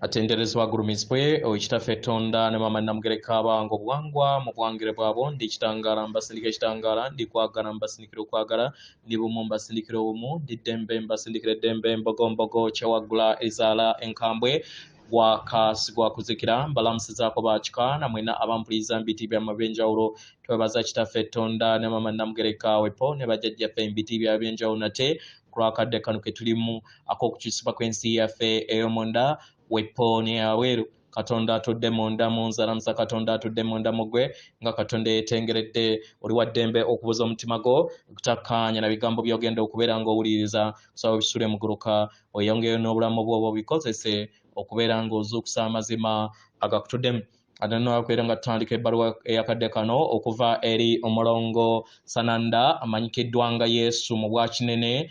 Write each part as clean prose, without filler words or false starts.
atenderezwa gurumizwe oikitaffe Tonda ne mama namugereka bango bwangwa mu bwangire bwabo ndi kitangala mbasindikira kitangala ndi kwagala mbasindikira okwagala ndi bumu mbasindikira obumu ndi ddembe mbasindikira ddembe mbogombogo kyewagula ezala enkambwe gwa kuzikira mbalamusizaako bakika namwena abampuliza mbiti byamabenjawulo twebaza kitaffe Tonda ne mama namugereka wepo ne bajjajjaffe mbiti byabenjawulo nate kulwakadde kano ke tulimu ak'okukyusibwa kw'ensi yaffe ey'omunda wepo ne aweru Katonda atudde munda mu nzalamusa Katonda atudde munda mugwe nga Katonda yetengeredde oli waddembe okubuza omutima gwo okutakkaanya na bigambo by'ogenda okubeera ng'owuliriza kusaba bisule muguluka oyongere n'obulamu bwo bikozese okubeera ng'ozuukusa amazima agakutuddemu adano akwera nga tutandika ebbaluwa eyakadde kano okuva eri omulongo Sananda amanyikiddwa nga Yesu mu bwakinene.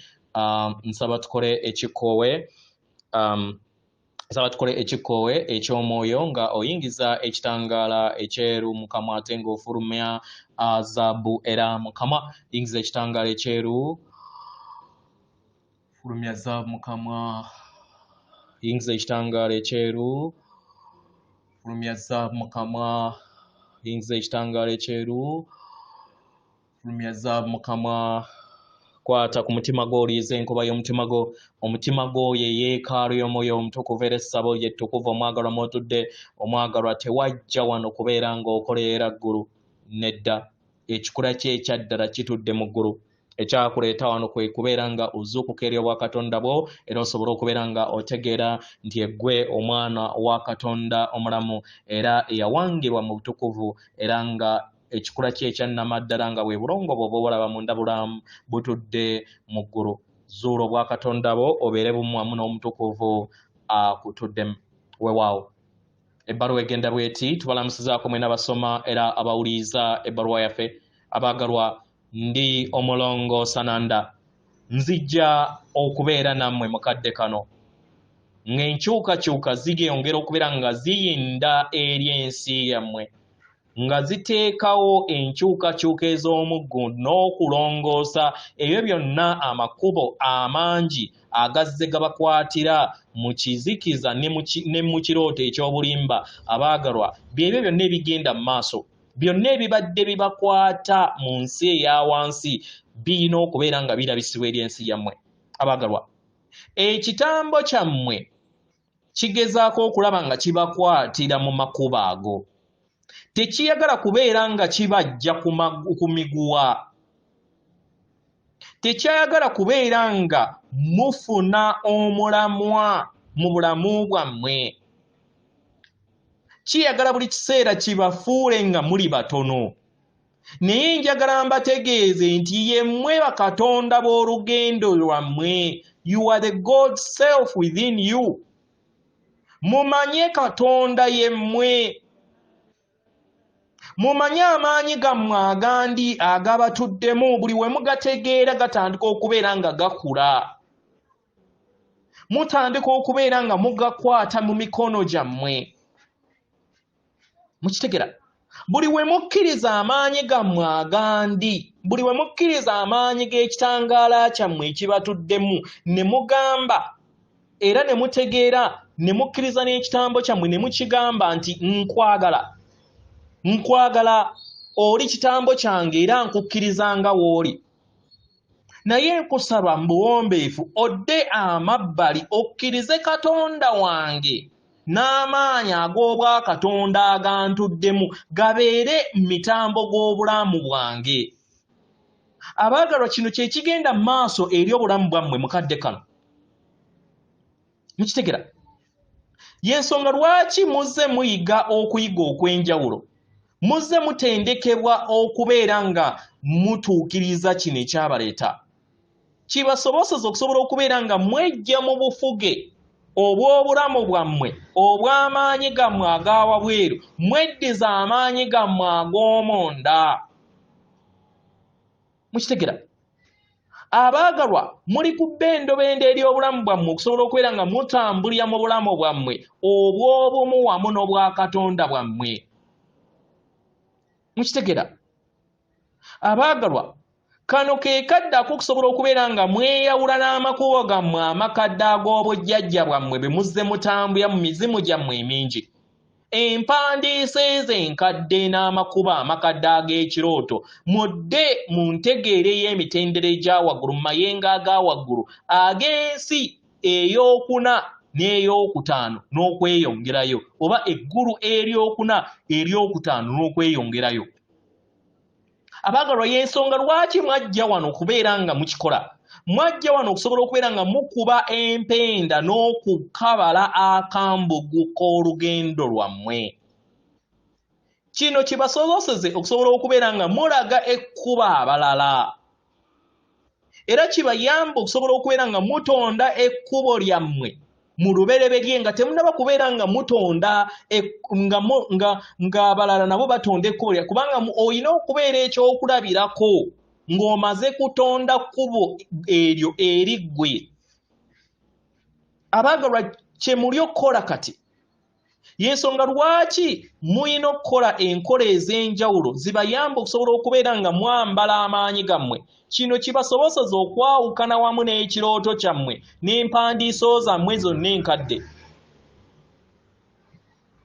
Nsaba tukole ekikoowe eky'omwoyo nga oyingiza ekitangaala ekyeru mu kamwa ate ng'ofulumya zaabu era mu kamwa. Yingiza ekitangaala ekyeru, fulumya zaabu mu kamwa. Yingiza ekitangaala ekyeru, fulumya zaabu mu kamwa. Yingiza ekitangaala ekyeru, fulumya zaabu mu kamwa. Kwata ku mutima gwo oliiza enkuba y'omutima gwo. Omutima gwo ye yeekaalu y'omwoyo omutukuvu era essabo lye ttukuvu. Omwagalwa mw'otudde, omwagalwa tewajja wano kubeera ng'okoleera ggulu nedda. Ekikula kye ekyaddala kitudde mu ggulu. Ekyakuleeta wano kwe kubeera nga ozuukuka eri obwakatonda bwo era osobola okubeera nga otegeera nti eggwe omwana wa Katonda omulamu era eyawangirwa mu butukuvu era nga ekikula kye ekyannamaddala nga bwe bulongo bwo bw'olaba munda bulamu butudde mu ggulu. Zuula obwakatonda bwo obeere bumu wamu n'omutukuvu akutuddemu. Weewaawo ebbaluwa egenda bw'eti. Tubalamusizaako mwena abasoma era abawuliriza ebbaluwa yaffe. Abaagalwa, ndi omulongo Sananda, nzijja okubeera nammwe mu kadde kano ng'enkyukakyuka zigeyongera okubeera nga ziyinda eri ensi yammwe, nga ziteekawo enkyukakyuka ez'omuggu n'okulongoosa ebyo byonna amakubo amangi agazze gabakwatira mu kizikiza ne mu kirooto eky'obulimba. Abaagalwa, byebyo byonna ebigenda mu maaso, byonna ebibadde bibakwata mu nsi eya wansi birina okubeera nga birabisibwa eri ensi yammwe. Abaagalwa, ekitambo kyammwe kigezaako okulaba nga kibakwatira mu makubo ago. Tekiyagala kubeera nga kibajja ku miguwa. Tekyayagala kubeera nga mufuna omulamwa mu bulamu bwammwe. Kiyagala buli kiseera kibafuule nga muli batono. Naye njagala mbategeeze nti yemmwe bakatonda b'olugendo lwammwe. You are the God self within you. Mumanye Katonda yemmwe. Mumanye amaanyi gammwe agandi agabatuddemu buli we mugategeera gatandika okubeera nga gakula. Mutandika okubeera nga mugakwata mu mikono gyammwe. Mukitegera? Buli we mukkiriza amaanyi gammwe agandi, buli we mukkiriza amaanyi g'ekitangaala kyammwe ekibatuddemu ne mugamba era ne mutegeera ne mukkiriza n'ekitambo kyammwe ne mukigamba nti nkwagala oli kitambo kyange era nkukkiriza nga w'oli. Naye nkusaba mu buwombeefu odde amabbali okkirize Katonda wange n'amaanyi ag'obwakatonda agantuddemu gabeere mitambo gw'obulamu bwange. Abaagalwa, kino kye kigenda mu maaso eri obulamu bwammwe mu kadde kano. Mukitegera? Y'ensonga lwaki muzze muyiga okuyiga okw'enjawulo. Muzze mutendekebwa okubeera nga mutuukiriza kino ekyabaleeta. Kibasoboseza okusobola okubeera nga mwejja mu bufuge obw'obulamu bwammwe obw'amaanyi gammwe ag'awabweru, mweddiza amaanyi gammwe ag'omunda. Mukitegera? Abaagalwa, muli ku bbendobendo ery'obulamu bwammwe okusobola okubeera nga mutambulira mu bulamu bwammwe obw'obumu wamu n'obwakatonda bwammwe. Mukitegera? Abaagalwa, kano ke kadde akusobola okubeera nga mweyawula n'amakubo gammwe amakadde ag'obujjajja bwammwe be muzze mutambulira mu mizimu gyammwe emingi. Empandiisa ezo enkadde n'amakubo amakadde ag'ekirooto mudde mu ntegeero ey'emitendera egya waggulu mu mayengo aga waggulu ag'ensi ey'okuna n'ey'okutaano n'okweyongerayo, oba eggulu eryokuna eryokutaano n'okweyongerayo. Abaagalwa, y'ensonga lwaki mwajja wano okubeera nga mukikola. Mwajja wano okusobola okubeera nga mukuba empenda n'okukabala akambugu k'olugendo lwammwe. Kino kibasobozese okusobola okubeera nga mulaga ekkuba abalala, era kibayamba okusobola okubeera nga mutonda ekkubo lyammwe mu lubereberye nga temunaba kubeera nga mutonda ng'abalala nabo batonda ekkubo lya, kubanga olina okubeera ekyokulabirako ng'omaze kutonda kkubo eryo eri ggwe. Abaagalwa, kye muli okukola kati y'ensonga lwaki muyina okukola enkola ez'enjawulo zibayamba okusobola okubeera nga mwambala amaanyi gammwe. Kino kibasobozesa okwawukana wamu n'ekirooto kyammwe n'empandiiso zammwe zonna enkadde,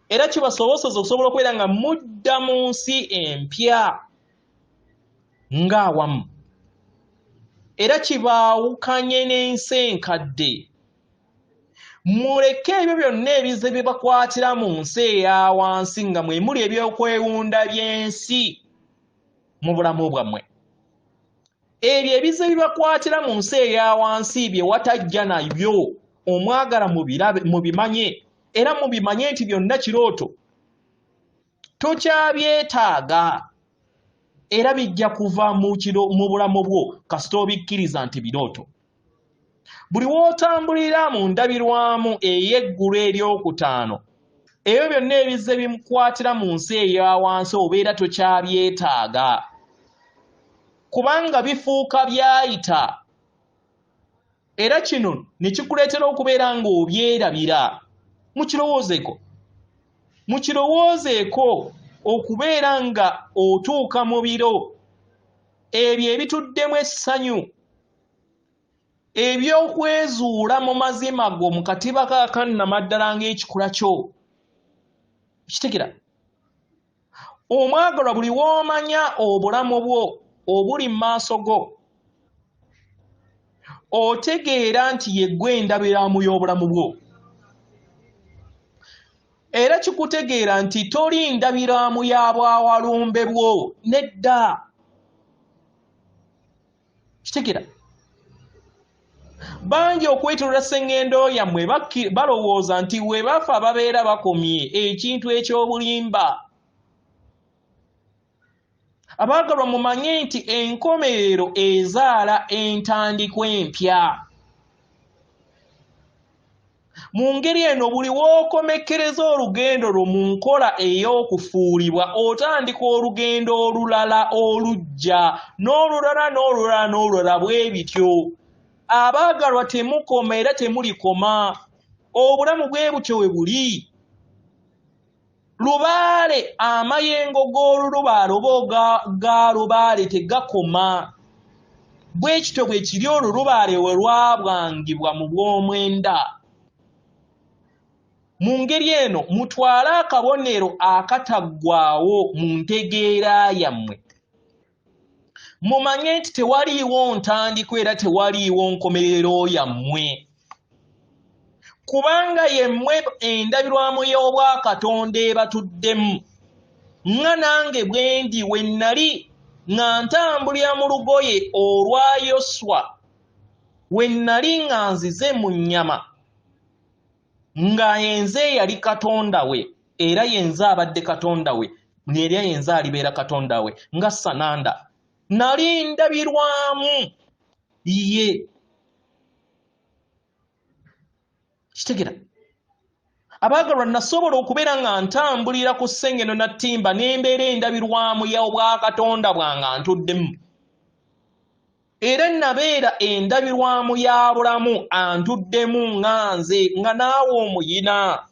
era kibasobozesa okusobola okubeera nga mudda mu nsi empya ng'awamu, era kibaawukanye n'ensi enkadde. Muleke ebyo byonna ebize bye bakwatira mu nsi eya wansi nga mwe muli ebyokwewunda by'ensi mu bulamu bwammwe. Ebyo ebize bibakwatira mu nsi eya wansi bye watajja nabyo, omwagala mubimanye, era mubimanye nti byonna kirooto. Tokyabyetaaga, era bijja kuva mu bulamu bwo kasita obikkiriza nti birooto. Buli w'otambulira mu ndabirwamu ey'eggulu eryokutaano, ebyo byonna ebize bimukwatira mu nsi eya wansi obeera tokyabyetaaga, kubanga bifuuka byayita, era kino ne kikuleetera okubeera ng'obyerabira. Mukirowoozeeko okubeera nga otuuka mu biro ebyo ebituddemu essanyu, ebyokwezuula mu mazima go mu katiba ka kannamaddala ng'ekikula kyo. Kitegera omwagalwa, buli w'omanya obulamu bwo obuli mu maaso go, otegeera nti yeggwe endabiramu y'obulamu bwo, era kikutegeera nti toli ndabiramu ya bwawalumbe bwo, nedda. Kitegera bangi okwetolera sseŋŋendo yammwe balowooza nti we bafa babeera bakomye ekintu eky'obulimba. Abaagalwa, mumanye nti enkomerero ezaala entandikwa empya. Mu ngeri eno buli w'okomekkereza olugendo lwo mu nkola ey'okufuulibwa, otandika olugendo olulala olujja, n'olulala bwe bityo. Abaagalwa, temukoma era temulikoma. Obulamu bwe butyo we buli. Lubaale, amayengo g'olulubaale oba ga lubaale tegakoma. Bwe kityo bwe kiri olulubaale we lwabwangibwa mu bw'omwenda. Mu ngeri eno mutwale akabonero akataggwaawo mu ntegeera yammwe. Mumanye nti tewaliiwo ntandikwa era tewaliiwo nkomerero yammwe, kubanga yemmwe endabirwamu y'obwakatonda ebatuddemu. Nga nange bwe ndi we nnali nga ntambulira mu lugoye olwa Yoswa, we nnali nga nzize mu nnyama, nga yenze yali Katonda we, era yenze abadde Katonda we, era yenze alibeera Katonda we, nga Sananda. Nali ndabirwamu ye. Kitegera abaagalwa, nasobola okubeera nga ntambulira ku ssengeno na ttimba n'embeera endabirwamu y'obwakatonda bwange ntuddemu, era nabeera endabirwamu ya bulamu antuddemu nga nze, nga naawe omuyina.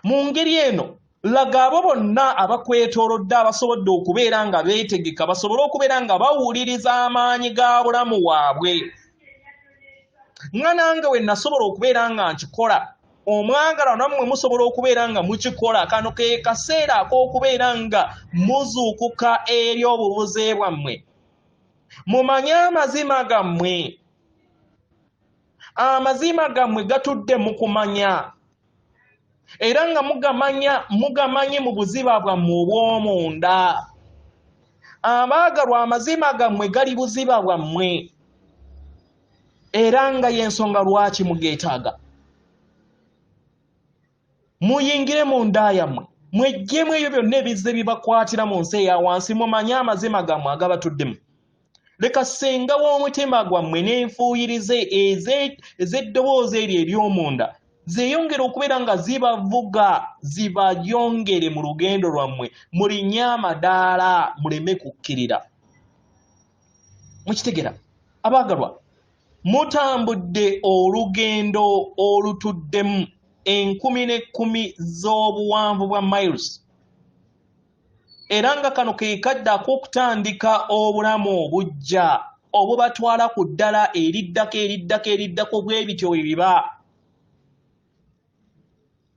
Mu ngeri eno laga abo bonna abakwetoolodde abasobodde okubeera nga beetegeka basobole okubeera nga bawuliriza amaanyi ga bulamu bwabwe. Nga nange we nasobola okubeera nga nkikola, omwagala nammwe musobola okubeera nga mukikola. Kano ke kaseera ak'okubeera nga muzuukuka eri obubuze bwammwe, mumanye amazima gammwe. Amazima gammwe gatudde mu kumanya, era nga mugamanyi mu buziba bwammwe obw'omunda. Abaagalwa, amazima gammwe gali buziba bwammwe, era nga y'ensonga lwaki mugeetaaga. Muyingire mu nda yammwe, mweggyemu ebyo byonna ebizze bibakwatira mu nsi eya wansi, mumanye amazima gammwe agabatuddemu. Leka ssenga w'omutima gwammwe n'enfuuyirize ez'eddoboozi eryo ery'omunda zeeyongere okubeera nga zibavuga, zibayongere mu lugendo lwammwe, mulinye amadaala, muleme kukkirira. Mukitegera abaagalwa, mutambudde olugendo olutuddemu 10,000 z'obuwanvu bwa miles, era nga kano ke kadde ak'okutandika obulamu obujja obubatwala ku ddala eriddako bwe bityo bwe biba.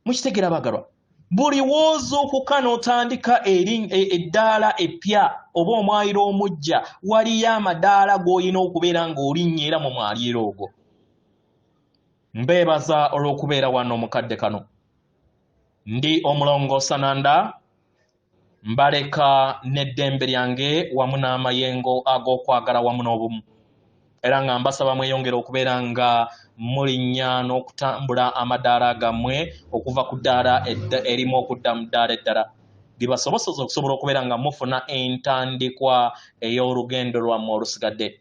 Mukitegera baagalwa, buli w'ozuukuka n'otandika eddaala eppya oba omwayiro omujja, waliyo amadaala g'olina okubeera ng'olinnye era mu mwaliiro ogwo. Mbeebaza olw'okubeera wano omukadde kano. Ndi Omulongo Sananda, mbaleka n'eddembe lyange wamu n'amayengo ag'okwagala wamu n'obumu, era nga mbasaba mweyongera okubeera nga mulinnya n'okutambula amadaala gammwe okuva ku ddaala erimu okudda mu ddaala eddala, libasobozesa okusobola okubeera nga mufuna entandikwa ey'olugendo lwammwe olusigadde.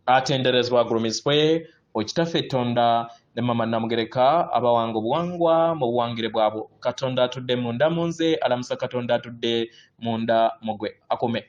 Atenderezebwa agulumizibwe Okitaffe Tonda ne Mama Namugereka abawanga obuwangwa mu buwangire bwabwo. Katonda atudde munda mu nze, alamusa Katonda atudde munda mu gwe. Akume.